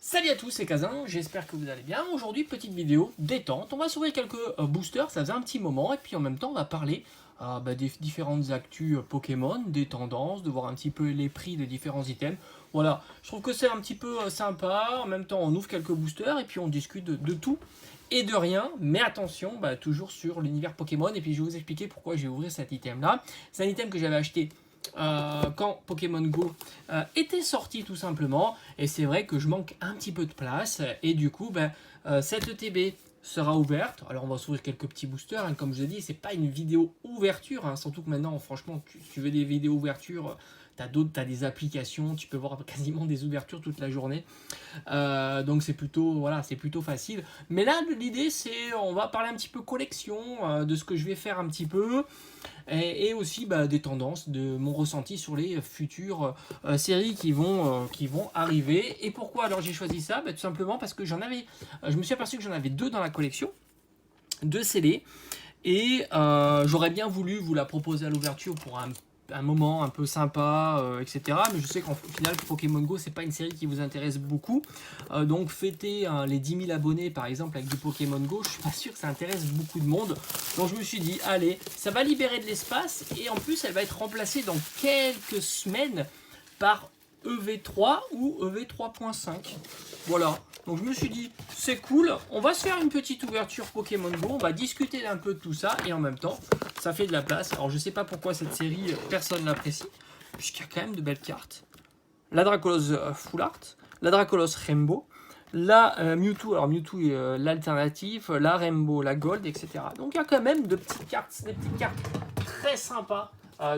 Salut à tous, c'est Kazin, j'espère que vous allez bien. Aujourd'hui, petite vidéo détente. On va s'ouvrir quelques boosters, ça faisait un petit moment. Et puis en même temps, on va parler des différentes actus Pokémon, des tendances, de voir un petit peu les prix de différents items. Voilà, je trouve que c'est un petit peu sympa. En même temps, on ouvre quelques boosters et puis on discute de tout et de rien. Mais attention, toujours sur l'univers Pokémon. Et puis je vais vous expliquer pourquoi j'ai ouvert cet item-là. C'est un item que j'avais acheté quand Pokémon Go était sorti tout simplement, et c'est vrai que je manque un petit peu de place, et du coup cette ETB sera ouverte. Alors on va s'ouvrir quelques petits boosters, hein. Comme je l'ai dit, c'est pas une vidéo ouverture, hein. Surtout que maintenant franchement tu veux des vidéos ouverture, t'as des applications, tu peux voir quasiment des ouvertures toute la journée, donc c'est plutôt, voilà, c'est plutôt facile. Mais là l'idée c'est, on va parler un petit peu collection, de ce que je vais faire un petit peu, et aussi des tendances, de mon ressenti sur les futures séries qui vont arriver. Et pourquoi alors j'ai choisi ça? Tout simplement parce que je me suis aperçu que j'en avais deux dans la collection, deux scellés, et j'aurais bien voulu vous la proposer à l'ouverture pour un moment un peu sympa, etc. Mais je sais qu'en final, Pokémon Go, c'est pas une série qui vous intéresse beaucoup. Donc fêter les 10 000 abonnés, par exemple, avec du Pokémon Go, je suis pas sûr que ça intéresse beaucoup de monde. Donc je me suis dit, allez, ça va libérer de l'espace, et en plus, elle va être remplacée dans quelques semaines par EV3 ou EV3.5. Voilà. Donc je me suis dit, c'est cool, on va se faire une petite ouverture Pokémon Go, on va discuter un peu de tout ça, et en même temps, ça fait de la place. Alors je sais pas pourquoi cette série, personne l'apprécie, puisqu'il y a quand même de belles cartes. La Dracolos Full Art, la Dracolos Rainbow, la Mewtwo, alors Mewtwo est l'alternative, la Rainbow, la Gold, etc. Donc il y a quand même des petites cartes très sympas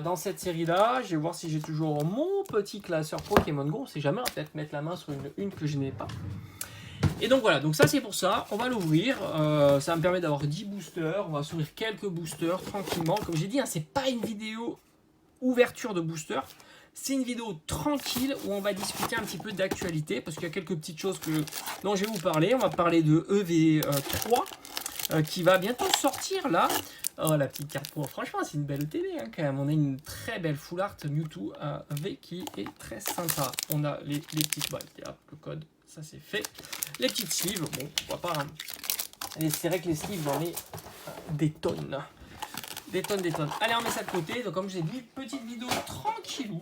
dans cette série-là. Je vais voir si j'ai toujours mon petit classeur Pokémon Go, on sait jamais, on va peut-être mettre la main sur une que je n'ai pas. Et donc voilà, donc ça c'est pour ça, on va l'ouvrir, ça me permet d'avoir 10 boosters, on va s'ouvrir quelques boosters tranquillement. Comme j'ai dit, hein, c'est pas une vidéo ouverture de booster, c'est une vidéo tranquille où on va discuter un petit peu d'actualité, parce qu'il y a quelques petites choses dont je vais vous parler. On va parler de EV3 qui va bientôt sortir là. Oh, la petite carte pro, franchement c'est une belle ETB, hein, quand même. On a une très belle full art Mewtwo V qui est très sympa. On a les petites balles, le code, ça c'est fait. Les petites sleeves, bon pourquoi pas, hein. C'est vrai que les sleeves j'en ai des tonnes. Des tonnes. Allez, on met ça de côté. Donc comme je l'ai dit, petite vidéo tranquillou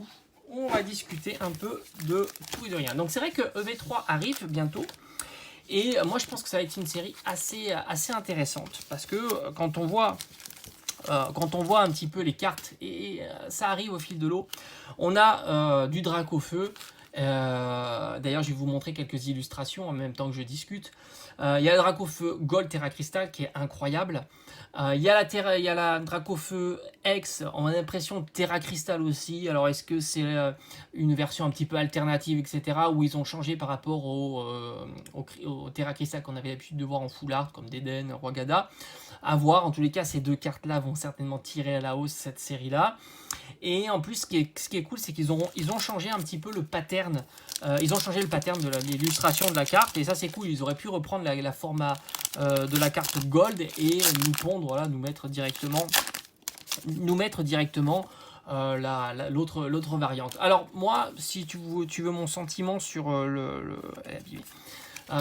où on va discuter un peu de tout et de rien. Donc c'est vrai que EV3 arrive bientôt. Et moi je pense que ça va être une série assez intéressante. Parce que quand on voit un petit peu les cartes, et ça arrive au fil de l'eau, on a du Dracofeu. D'ailleurs je vais vous montrer quelques illustrations en même temps que je discute. Il y a le Dracofeu Gold Terra Crystal qui est incroyable. Il y a la Dracofeu X, on a l'impression Terra Crystal aussi. Alors est-ce que c'est une version un petit peu alternative, etc., où ils ont changé par rapport au Terra Crystal qu'on avait l'habitude de voir en full art, comme Deden, Rwagada? À voir. En tous les cas, ces deux cartes-là vont certainement tirer à la hausse cette série-là. Et en plus, ce qui est cool, c'est qu'ils ont changé un petit peu le pattern. Ils ont changé le pattern de l'illustration de la carte, et ça c'est cool. Ils auraient pu reprendre la format de la carte Gold et nous pondre, voilà, nous mettre directement l'autre variante. Alors moi, si tu veux mon sentiment sur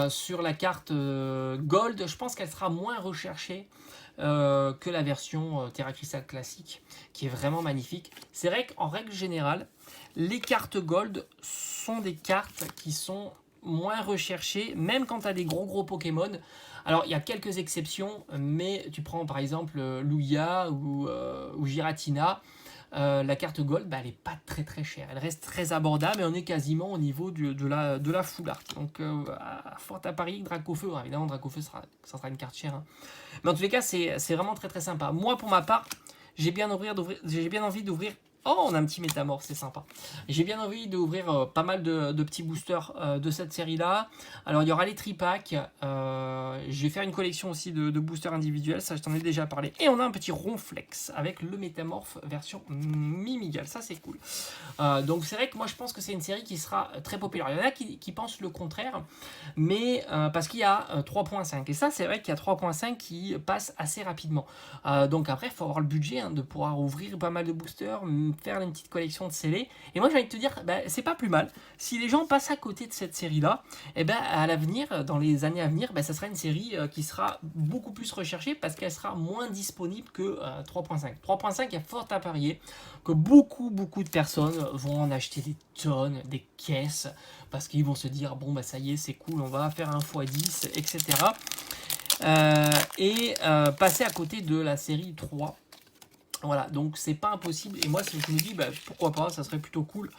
sur la carte Gold, je pense qu'elle sera moins recherchée que la version Terra Crystal classique, qui est vraiment magnifique. C'est vrai qu'en règle générale, les cartes Gold sont des cartes qui sont moins recherchées, même quand tu as des gros Pokémon. Alors il y a quelques exceptions, mais tu prends par exemple Lugia ou Giratina. La carte Gold, elle n'est pas très chère. Elle reste très abordable, et on est quasiment au niveau de la full art. Donc, fort à parier, Dracofeu, hein, évidemment, Dracofeu, ça sera une carte chère, hein. Mais en tous les cas, c'est vraiment très sympa. Moi, pour ma part, j'ai bien envie d'ouvrir. Oh, on a un petit métamorphe, c'est sympa. J'ai bien envie d'ouvrir pas mal de petits boosters de cette série-là. Alors, il y aura les tripacks. Je vais faire une collection aussi de boosters individuels. Ça, je t'en ai déjà parlé. Et on a un petit Ronflex avec le métamorphe version Mimigal. Ça, c'est cool. Donc, c'est vrai que moi, je pense que c'est une série qui sera très populaire. Il y en a qui pensent le contraire. Mais parce qu'il y a 3.5. Et ça, c'est vrai qu'il y a 3.5 qui passe assez rapidement. Donc, après, il faut avoir le budget, hein, de pouvoir ouvrir pas mal de boosters. faire une petite collection de scellés. Et moi j'ai envie de te dire, c'est pas plus mal. Si les gens passent à côté de cette série-là, et à l'avenir, dans les années à venir, ça sera une série qui sera beaucoup plus recherchée parce qu'elle sera moins disponible que 3.5. 3.5, il y a fort à parier que beaucoup de personnes vont en acheter des tonnes, des caisses, parce qu'ils vont se dire, bon ça y est, c'est cool, on va faire un x10, etc. Passer à côté de la série 3. Voilà, donc c'est pas impossible. Et moi, je me dis, pourquoi pas, ça serait plutôt cool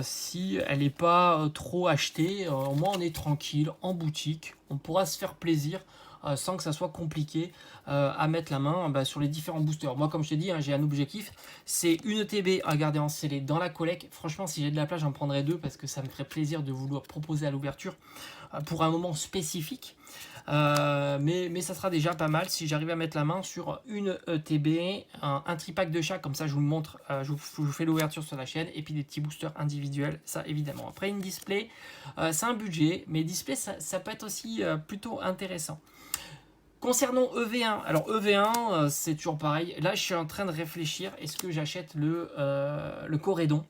si elle n'est pas trop achetée. Au moins, on est tranquille, en boutique. On pourra se faire plaisir sans que ça soit compliqué à mettre la main sur les différents boosters. Moi, comme je te dis, j'ai un objectif, c'est une ETB à garder en scellé dans la collecte. Franchement, si j'ai de la place, j'en prendrai 2 parce que ça me ferait plaisir de vouloir proposer à l'ouverture pour un moment spécifique. Mais ça sera déjà pas mal si j'arrive à mettre la main sur une ETB, un tripack de chaque, comme ça je vous le montre, je vous fais l'ouverture sur la chaîne, et puis des petits boosters individuels, ça évidemment. Après une display, c'est un budget, mais display ça peut être aussi plutôt intéressant. Concernant EV1, alors EV1 c'est toujours pareil, là je suis en train de réfléchir, est-ce que j'achète le Corédon?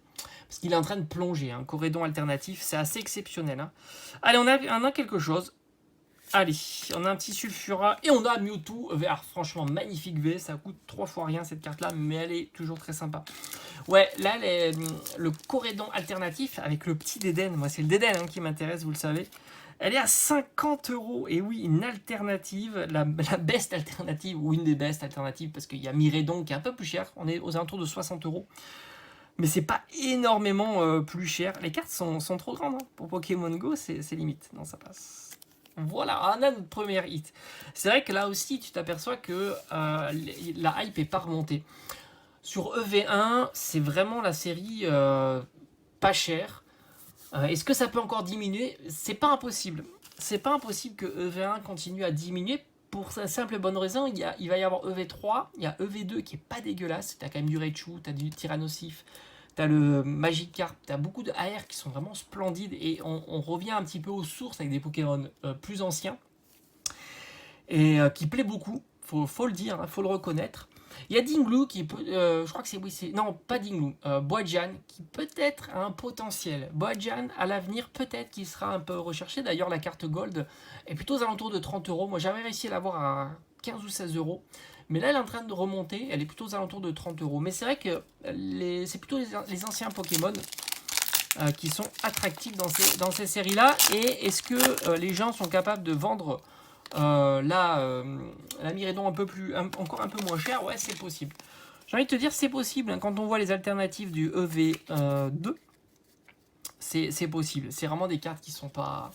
Parce qu'il est en train de plonger, un Corédon alternatif, c'est assez exceptionnel. Hein. Allez, on a quelque chose. Allez, on a un petit Sulfura et on a Mewtwo V. Alors, franchement, magnifique V. Ça coûte 3 fois rien cette carte-là, mais elle est toujours très sympa. Ouais, là, le Corédon alternatif avec le petit Dédenne. Moi, c'est le Dédenne qui m'intéresse, vous le savez. Elle est à 50 €. Et oui, une alternative, la best alternative, ou une des best alternatives, parce qu'il y a Miredon qui est un peu plus cher. On est aux alentours de 60 €. Mais c'est pas énormément plus cher. Les cartes sont trop grandes. Hein. Pour Pokémon Go, c'est limite. Non, ça passe. Voilà, on a notre première hit. C'est vrai que là aussi, tu t'aperçois que la hype est pas remontée. Sur EV1, c'est vraiment la série pas chère. Est-ce que ça peut encore diminuer? C'est pas impossible. C'est pas impossible que EV1 continue à diminuer pour sa simple et bonne raison. Il va y avoir EV3, il y a EV2 qui est pas dégueulasse. Tu as quand même du Raichu, tu as du Tyrannosif. T'as le Magikarp, t'as beaucoup de AR qui sont vraiment splendides et on revient un petit peu aux sources avec des Pokémon plus anciens et qui plaît beaucoup, faut le dire, faut le reconnaître. Il y a Dinglu qui peut, je crois que non pas Dinglu, Boadjan qui peut-être a un potentiel. Boadjan à l'avenir peut-être qu'il sera un peu recherché. D'ailleurs la carte Gold est plutôt aux alentours de 30 €. Moi j'avais réussi à l'avoir à 15 ou 16 €. Mais là, elle est en train de remonter. Elle est plutôt aux alentours de 30 €. Mais c'est vrai que c'est plutôt les anciens Pokémon qui sont attractifs dans ces séries-là. Et est-ce que les gens sont capables de vendre la Miredon encore un peu moins cher? Ouais, c'est possible. J'ai envie de te dire, c'est possible. Hein, quand on voit les alternatives du EV2, c'est possible. C'est vraiment des cartes qui sont pas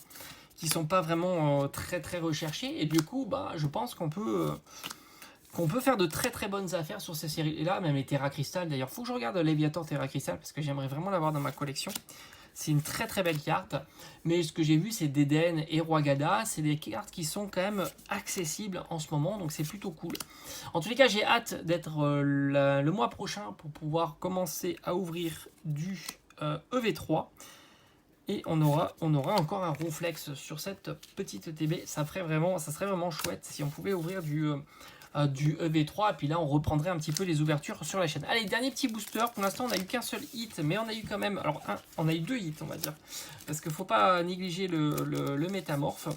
vraiment très recherchées. Et du coup, je pense qu'on peut faire de très bonnes affaires sur ces séries-là, même les Terra Crystal. D'ailleurs, il faut que je regarde Léviator Terra Crystal parce que j'aimerais vraiment l'avoir dans ma collection. C'est une très belle carte. Mais ce que j'ai vu, c'est Dédenne et Roigada. C'est des cartes qui sont quand même accessibles en ce moment, donc c'est plutôt cool. En tous les cas, j'ai hâte d'être le mois prochain pour pouvoir commencer à ouvrir du EV3. Et on aura encore un Ronflex sur cette petite ETB. Ça serait vraiment chouette si on pouvait ouvrir du EV3, et puis là on reprendrait un petit peu les ouvertures sur la chaîne. Allez, dernier petit booster. Pour l'instant on n'a eu qu'un seul hit, mais on a eu quand même, on a eu 2 hits on va dire, parce qu'il faut pas négliger le métamorphe,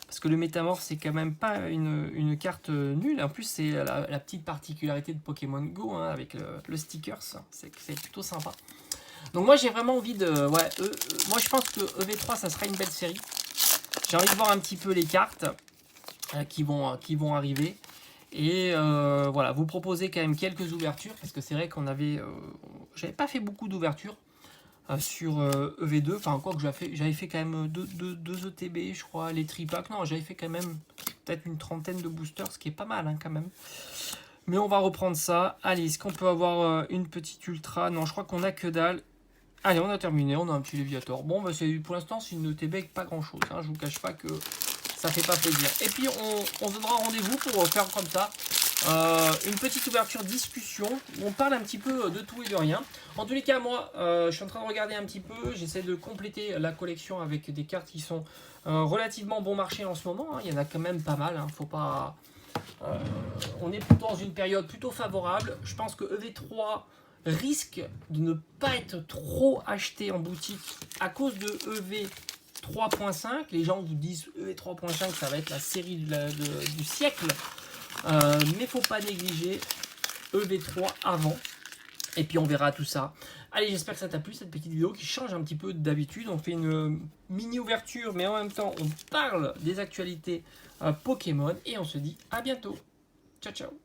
parce que le métamorphe c'est quand même pas une carte nulle. En plus c'est la petite particularité de Pokémon Go, hein, avec le stickers, c'est plutôt sympa. Donc moi j'ai vraiment envie de, moi je pense que EV3 ça sera une belle série. J'ai envie de voir un petit peu les cartes qui vont arriver, et voilà, vous proposer quand même quelques ouvertures, parce que c'est vrai qu'on j'avais pas fait beaucoup d'ouvertures sur EV2, enfin quoi que j'avais fait quand même 2 ETB je crois, les tripacks, non j'avais fait quand même peut-être une trentaine de boosters, ce qui est pas mal hein, quand même. Mais on va reprendre ça. Allez, est-ce qu'on peut avoir une petite ultra? Non, je crois qu'on a que dalle. Allez, on a terminé, on a un petit Léviator. Bon, pour l'instant c'est une ETB avec pas grand chose, hein. Je vous cache pas que ça fait pas plaisir. Et puis on se donnera rendez-vous pour faire comme ça une petite ouverture discussion où on parle un petit peu de tout et de rien. En tous les cas, moi je suis en train de regarder un petit peu, j'essaie de compléter la collection avec des cartes qui sont relativement bon marché en ce moment, hein. Il y en a quand même pas mal, hein. Faut pas, on est plutôt dans une période plutôt favorable. Je pense que EV3 risque de ne pas être trop acheté en boutique à cause de EV 3.5. Les gens vous disent EV 3.5, ça va être la série du siècle. Mais faut pas négliger EV3 avant. Et puis on verra tout ça. Allez, j'espère que ça t'a plu, cette petite vidéo qui change un petit peu d'habitude. On fait une mini ouverture, mais en même temps, on parle des actualités Pokémon. Et on se dit à bientôt. Ciao, ciao.